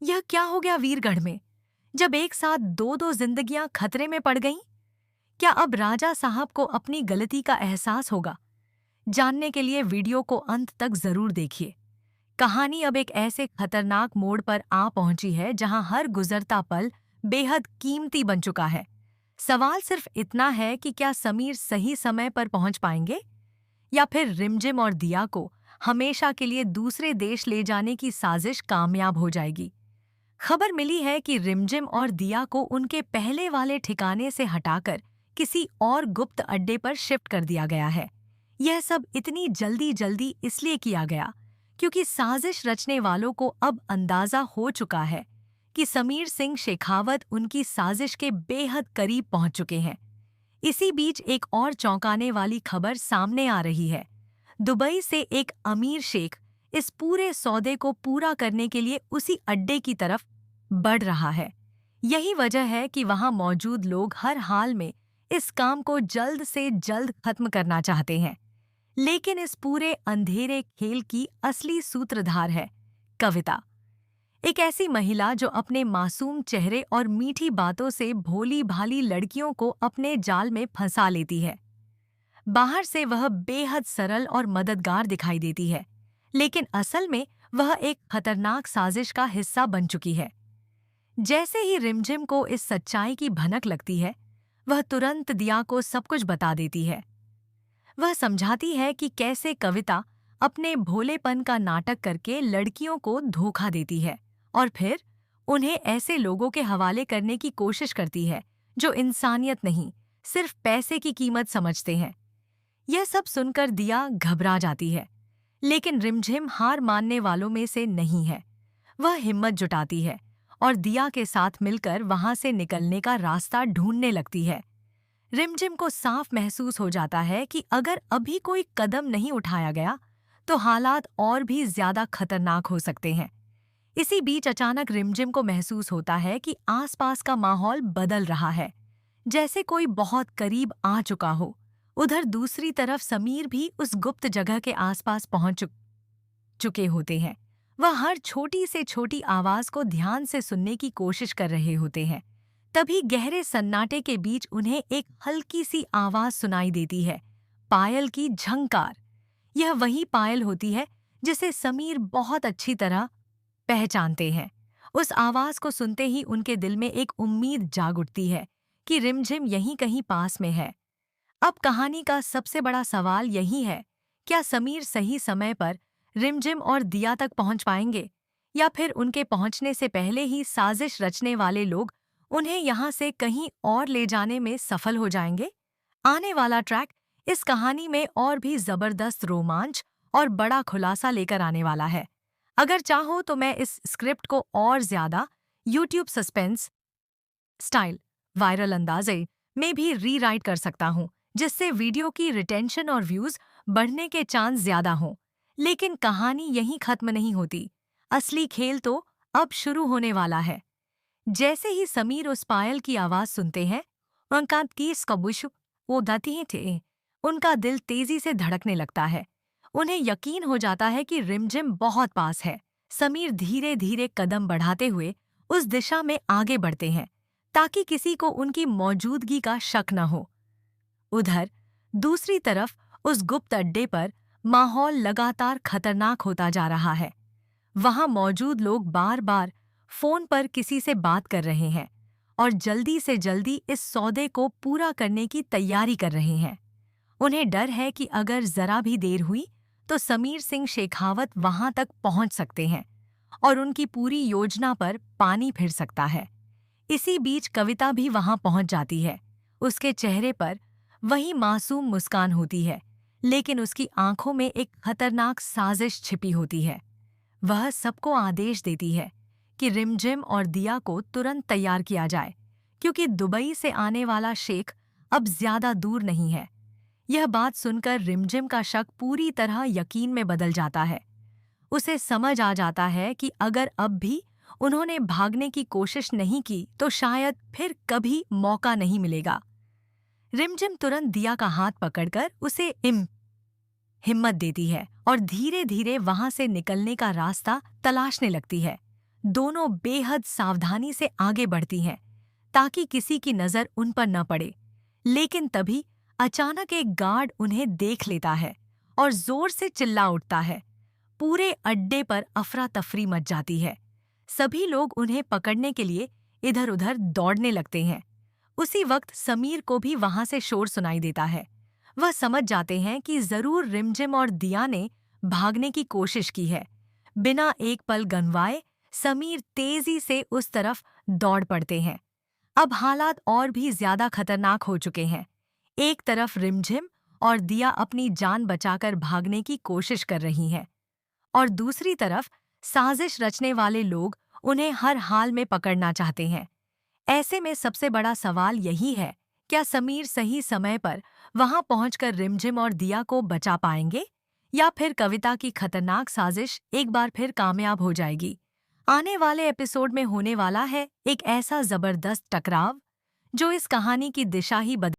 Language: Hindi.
यह क्या हो गया वीरगढ़ में, जब एक साथ दो दो जिंदगियां खतरे में पड़ गईं? क्या अब राजा साहब को अपनी गलती का एहसास होगा? जानने के लिए वीडियो को अंत तक जरूर देखिए। कहानी अब एक ऐसे खतरनाक मोड़ पर आ पहुंची है जहां हर गुजरता पल बेहद कीमती बन चुका है। सवाल सिर्फ इतना है कि क्या समीर सही समय पर पहुंच पाएंगे, या फिर रिमझिम और दिया को हमेशा के लिए दूसरे देश ले जाने की साजिश कामयाब हो जाएगी। खबर मिली है कि रिमझिम और दिया को उनके पहले वाले ठिकाने से हटाकर किसी और गुप्त अड्डे पर शिफ्ट कर दिया गया है। यह सब इतनी जल्दी जल्दी इसलिए किया गया क्योंकि साजिश रचने वालों को अब अंदाजा हो चुका है कि समीर सिंह शेखावत उनकी साजिश के बेहद करीब पहुंच चुके हैं। इसी बीच एक और चौंकाने वाली खबर सामने आ रही है। दुबई से एक अमीर शेख इस पूरे सौदे को पूरा करने के लिए उसी अड्डे की तरफ बढ़ रहा है। यही वजह है कि वहां मौजूद लोग हर हाल में इस काम को जल्द से जल्द खत्म करना चाहते हैं। लेकिन इस पूरे अंधेरे खेल की असली सूत्रधार है कविता, एक ऐसी महिला जो अपने मासूम चेहरे और मीठी बातों से भोली भाली लड़कियों को अपने जाल में फंसा लेती है। बाहर से वह बेहद सरल और मददगार दिखाई देती है, लेकिन असल में वह एक खतरनाक साजिश का हिस्सा बन चुकी है। जैसे ही रिमझिम को इस सच्चाई की भनक लगती है, वह तुरंत दिया को सब कुछ बता देती है। वह समझाती है कि कैसे कविता अपने भोलेपन का नाटक करके लड़कियों को धोखा देती है और फिर उन्हें ऐसे लोगों के हवाले करने की कोशिश करती है जो इंसानियत नहीं, सिर्फ पैसे की कीमत समझते हैं। यह सब सुनकर दिया घबरा जाती है, लेकिन रिमझिम हार मानने वालों में से नहीं है। वह हिम्मत जुटाती है और दिया के साथ मिलकर वहां से निकलने का रास्ता ढूंढने लगती है। रिमझिम को साफ महसूस हो जाता है कि अगर अभी कोई कदम नहीं उठाया गया तो हालात और भी ज्यादा खतरनाक हो सकते हैं। इसी बीच अचानक रिमझिम को महसूस होता है कि आसपास का माहौल बदल रहा है, जैसे कोई बहुत करीब आ चुका हो। उधर दूसरी तरफ समीर भी उस गुप्त जगह के आसपास पहुंच चुके होते हैं। वह हर छोटी से छोटी आवाज को ध्यान से सुनने की कोशिश कर रहे होते हैं। तभी गहरे सन्नाटे के बीच उन्हें एक हल्की सी आवाज सुनाई देती है, पायल की झंकार। यह वही पायल होती है जिसे समीर बहुत अच्छी तरह पहचानते हैं। उस आवाज को सुनते ही उनके दिल में एक उम्मीद जाग उठती है कि रिमझिम यहीं कहीं पास में है। अब कहानी का सबसे बड़ा सवाल यही है, क्या समीर सही समय पर रिमझिम और दिया तक पहुंच पाएंगे, या फिर उनके पहुंचने से पहले ही साजिश रचने वाले लोग उन्हें यहां से कहीं और ले जाने में सफल हो जाएंगे? आने वाला ट्रैक इस कहानी में और भी जबरदस्त रोमांच और बड़ा खुलासा लेकर आने वाला है। अगर चाहो तो मैं इस स्क्रिप्ट को और ज्यादा यूट्यूब सस्पेंस स्टाइल वायरल अंदाजे में भी रीराइट कर सकता हूँ, जिससे वीडियो की रिटेंशन और व्यूज बढ़ने के चांस ज्यादा हों। लेकिन कहानी यहीं खत्म नहीं होती। असली खेल तो अब शुरू होने वाला है। जैसे ही समीर उस पायल की आवाज सुनते हैं, उनका केस कबुश वो दाती थे, उनका दिल तेजी से धड़कने लगता है। उन्हें यकीन हो जाता है कि रिमझिम बहुत पास है। समीर धीरे धीरे कदम बढ़ाते हुए उस दिशा में आगे बढ़ते हैं ताकि किसी को उनकी मौजूदगी का शक न हो। उधर दूसरी तरफ उस गुप्त अड्डे पर माहौल लगातार खतरनाक होता जा रहा है। वहां मौजूद लोग बार बार फोन पर किसी से बात कर रहे हैं और जल्दी से जल्दी इस सौदे को पूरा करने की तैयारी कर रहे हैं। उन्हें डर है कि अगर जरा भी देर हुई तो समीर सिंह शेखावत वहां तक पहुंच सकते हैं और उनकी पूरी योजना पर पानी फिर सकता है। इसी बीच कविता भी वहां पहुंच जाती है। उसके चेहरे पर वही मासूम मुस्कान होती है, लेकिन उसकी आंखों में एक खतरनाक साजिश छिपी होती है। वह सबको आदेश देती है कि रिमझिम और दिया को तुरंत तैयार किया जाए, क्योंकि दुबई से आने वाला शेख अब ज्यादा दूर नहीं है। यह बात सुनकर रिमझिम का शक पूरी तरह यकीन में बदल जाता है। उसे समझ आ जाता है कि अगर अब भी उन्होंने भागने की कोशिश नहीं की तो शायद फिर कभी मौका नहीं मिलेगा। रिमझिम तुरंत दिया का हाथ पकड़कर उसे हिम्मत देती है और धीरे धीरे वहां से निकलने का रास्ता तलाशने लगती है। दोनों बेहद सावधानी से आगे बढ़ती हैं ताकि किसी की नजर उन पर न पड़े। लेकिन तभी अचानक एक गार्ड उन्हें देख लेता है और जोर से चिल्ला उठता है। पूरे अड्डे पर अफरा तफरी मच जाती है। सभी लोग उन्हें पकड़ने के लिए इधर उधर दौड़ने लगते हैं। उसी वक्त समीर को भी वहां से शोर सुनाई देता है। वह समझ जाते हैं कि जरूर रिमझिम और दिया ने भागने की कोशिश की है। बिना एक पल गंवाए समीर तेजी से उस तरफ दौड़ पड़ते हैं। अब हालात और भी ज्यादा खतरनाक हो चुके हैं। एक तरफ रिमझिम और दिया अपनी जान बचाकर भागने की कोशिश कर रही हैं और दूसरी तरफ साजिश रचने वाले लोग उन्हें हर हाल में पकड़ना चाहते हैं। ऐसे में सबसे बड़ा सवाल यही है, क्या समीर सही समय पर वहां पहुंचकर रिमझिम और दिया को बचा पाएंगे या फिर कविता की खतरनाक साजिश एक बार फिर कामयाब हो जाएगी। आने वाले एपिसोड में होने वाला है एक ऐसा जबरदस्त टकराव जो इस कहानी की दिशा ही बदल